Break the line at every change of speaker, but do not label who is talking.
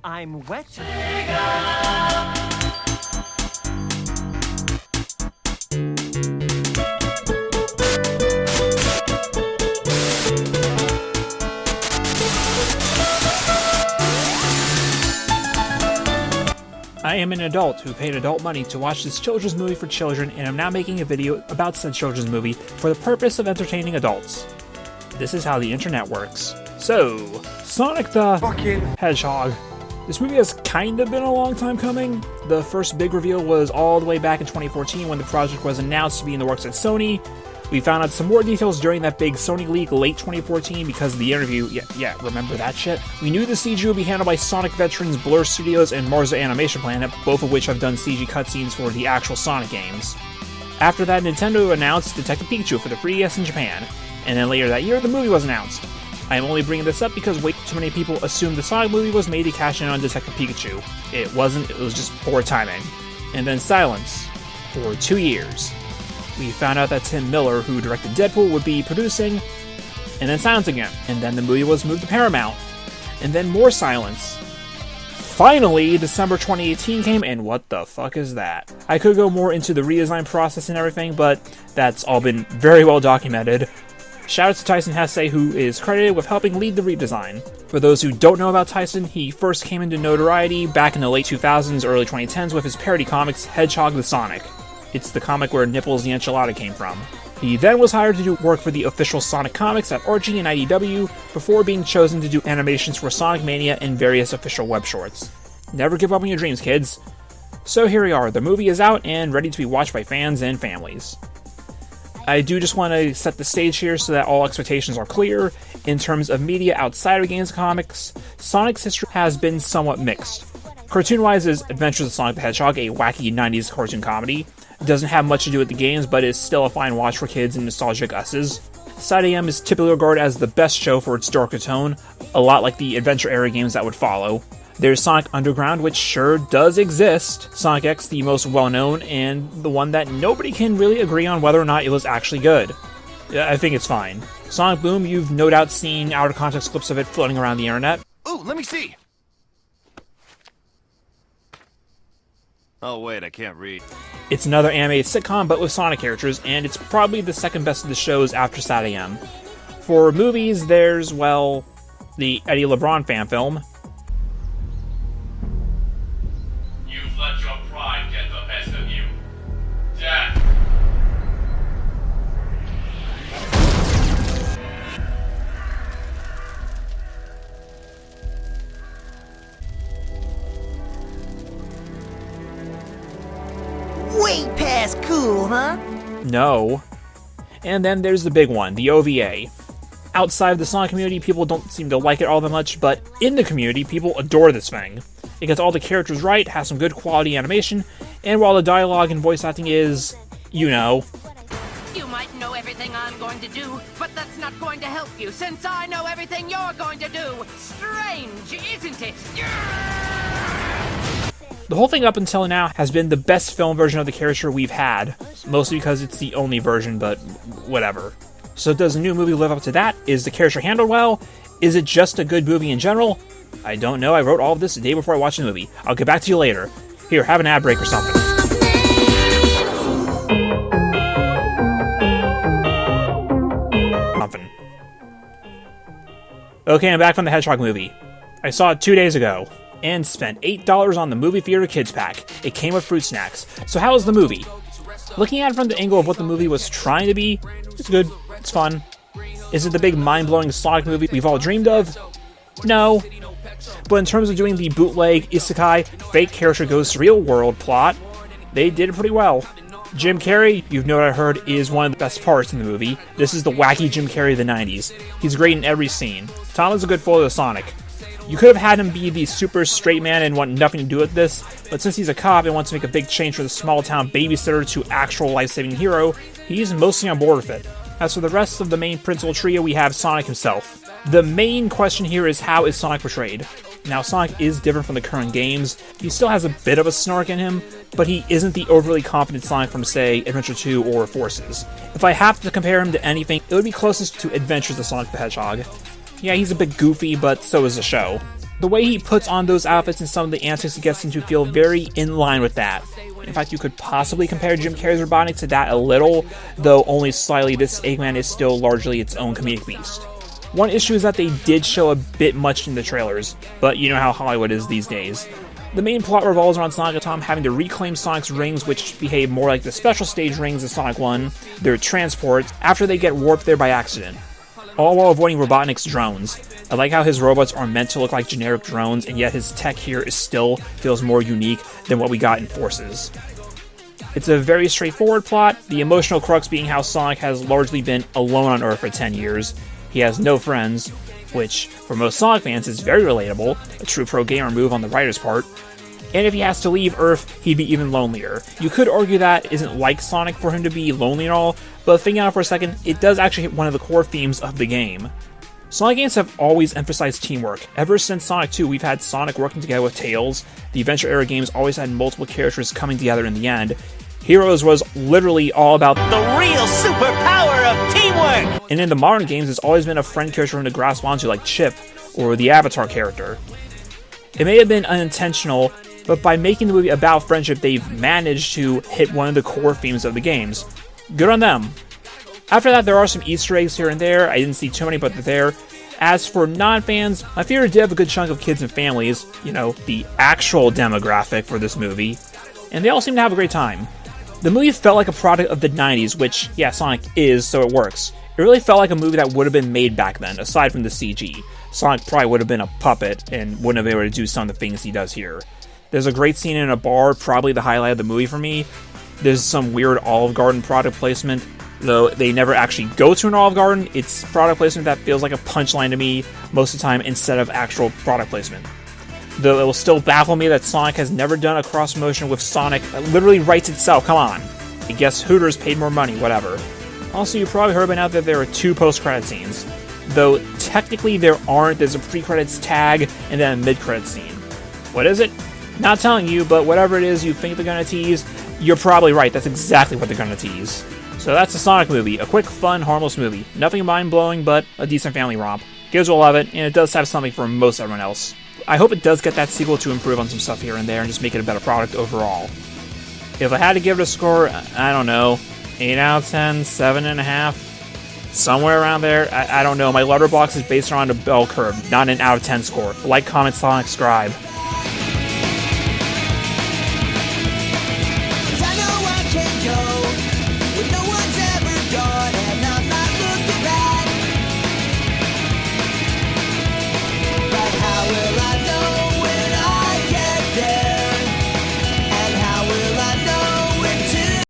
I'm wet.
I am an adult who paid adult money to watch this children's movie for children, and I'm now making a video about said children's movie for the purpose of entertaining adults. This is how the internet works. So, Sonic the Hedgehog. This movie has kind of been a long time coming. The first big reveal was all the way back in 2014 when the project was announced to be in the works at Sony. We found out some more details during that big Sony leak late 2014 because of the interview. Yeah, remember that shit? We knew the CG would be handled by Sonic veterans Blur Studios and Marza Animation Planet, both of which have done CG cutscenes for the actual Sonic games. After that, Nintendo announced Detective Pikachu for the 3DS in Japan, and then later that year, the movie was announced. I am only bringing this up because way too many people assumed the Sonic movie was made to cash in on Detective Pikachu. It wasn't, it was just poor timing. And then silence. For 2 years. We found out that Tim Miller, who directed Deadpool, would be producing, and then silence again. And then the movie was moved to Paramount. And then more silence. Finally, December 2018 came, and what the fuck is that? I could go more into the redesign process and everything, but that's all been very well documented. Shout out to Tyson Hesse, who is credited with helping lead the redesign. For those who don't know about Tyson, he first came into notoriety back in the late 2000s, early 2010s with his parody comics Hedgehog the Sonic. It's the comic where Nipples the Enchilada came from. He then was hired to do work for the official Sonic comics at Archie and IDW before being chosen to do animations for Sonic Mania and various official web shorts. Never give up on your dreams, kids. So here we are, the movie is out and ready to be watched by fans and families. I do just want to set the stage here so that all expectations are clear. In terms of media outside of games and comics, Sonic's history has been somewhat mixed. Cartoon-wise is Adventures of Sonic the Hedgehog, a wacky 90s cartoon comedy. It doesn't have much to do with the games, but is still a fine watch for kids and nostalgic us's. Side AM is typically regarded as the best show for its darker tone, a lot like the adventure-era games that would follow. There's Sonic Underground, which sure does exist. Sonic X, the most well-known, and the one that nobody can really agree on whether or not it was actually good. I think it's fine. Sonic Boom, you've no doubt seen out-of-context clips of it floating around the internet.
Ooh, let me see! Oh wait, I can't read.
It's another animated sitcom, but with Sonic characters, and it's probably the second best of the shows after Sat AM. For movies, there's, well, the Eddie LeBron fan film.
You've let your pride get the best of you. Death!
Way past cool, huh?
No. And then there's the big one, the OVA. Outside of the Sonic community, people don't seem to like it all that much, but in the community, people adore this thing. It gets all the characters right, has some good quality animation, and while the dialogue and voice acting is, you know...
You might know everything I'm going to do, but that's not going to help you, since I know everything you're going to do! Strange, isn't it?
The whole thing up until now has been the best film version of the character we've had, mostly because it's the only version, but whatever. So does the new movie live up to that? Is the character handled well? Is it just a good movie in general? I don't know, I wrote all of this the day before I watched the movie. I'll get back to you later. Here, have an ad break or something. Okay, I'm back from the Hedgehog movie. I saw it 2 days ago, and spent $8 on the movie theater kids pack. It came with fruit snacks. So how was the movie? Looking at it from the angle of what the movie was trying to be, it's good, it's fun. Is it the big mind-blowing Sonic movie we've all dreamed of? No. But in terms of doing the bootleg, isekai, fake character goes real world plot, they did it pretty well. Jim Carrey, you've know what I heard, is one of the best parts in the movie. This is the wacky Jim Carrey of the 90s. He's great in every scene. Tom is a good foil to Sonic. You could have had him be the super straight man and want nothing to do with this, but since he's a cop and wants to make a big change from the small-town babysitter to actual life-saving hero, he's mostly on board with it. As for the rest of the main principal trio, we have Sonic himself. The main question here is, how is Sonic portrayed? Now, Sonic is different from the current games. He still has a bit of a snark in him, but he isn't the overly confident Sonic from, say, Adventure 2 or Forces. If I have to compare him to anything, it would be closest to Adventures of Sonic the Hedgehog. Yeah, he's a bit goofy, but so is the show. The way he puts on those outfits and some of the antics he gets into feel very in line with that. In fact, you could possibly compare Jim Carrey's Robotnik to that a little, though only slightly. This Eggman is still largely its own comedic beast. One issue is that they did show a bit much in the trailers, but you know how Hollywood is these days. The main plot revolves around Sonic and Tom having to reclaim Sonic's rings, which behave more like the special stage rings in Sonic 1, their transports, after they get warped there by accident. All while avoiding Robotnik's drones. I like how his robots are meant to look like generic drones, and yet his tech here feels more unique than what we got in Forces. It's a very straightforward plot, the emotional crux being how Sonic has largely been alone on Earth for 10 years. He has no friends, which, for most Sonic fans, is very relatable, a true pro-gamer move on the writer's part. And if he has to leave Earth, he'd be even lonelier. You could argue that isn't like Sonic for him to be lonely and all, but thinking on it for a second, it does actually hit one of the core themes of the game. Sonic games have always emphasized teamwork. Ever since Sonic 2, we've had Sonic working together with Tails. The adventure-era games always had multiple characters coming together in the end. Heroes was literally all about
the real superpower of teamwork!
And in the modern games, it's always been a friend character to grasp onto like Chip, or the Avatar character. It may have been unintentional, but by making the movie about friendship, they've managed to hit one of the core themes of the games. Good on them. After that, there are some Easter eggs here and there. I didn't see too many, but they're there. As for non-fans, my theater did have a good chunk of kids and families, you know, the actual demographic for this movie, and they all seem to have a great time. The movie felt like a product of the 90s, which, yeah, Sonic is, so it works. It really felt like a movie that would have been made back then, aside from the CG. Sonic probably would have been a puppet and wouldn't have been able to do some of the things he does here. There's a great scene in a bar, probably the highlight of the movie for me. There's some weird Olive Garden product placement, though they never actually go to an Olive Garden. It's product placement that feels like a punchline to me most of the time instead of actual product placement. Though it will still baffle me that Sonic has never done a cross-promotion with Sonic that literally writes itself, come on. I guess Hooters paid more money, whatever. Also, you probably heard by now that there are 2 post-credit scenes. Though technically there aren't, there's a pre-credits tag and then a mid-credits scene. What is it? Not telling you, but whatever it is you think they're gonna tease, you're probably right, that's exactly what they're gonna tease. So that's a Sonic movie, a quick, fun, harmless movie. Nothing mind-blowing, but a decent family romp. Kids will love it, and it does have something for most everyone else. I hope it does get that sequel to improve on some stuff here and there and just make it a better product overall. If I had to give it a score, I don't know, 8 out of 10, 7.5, somewhere around there. I don't know, my Letterboxd is based around a bell curve, not an out of 10 score. Like, comment, subscribe.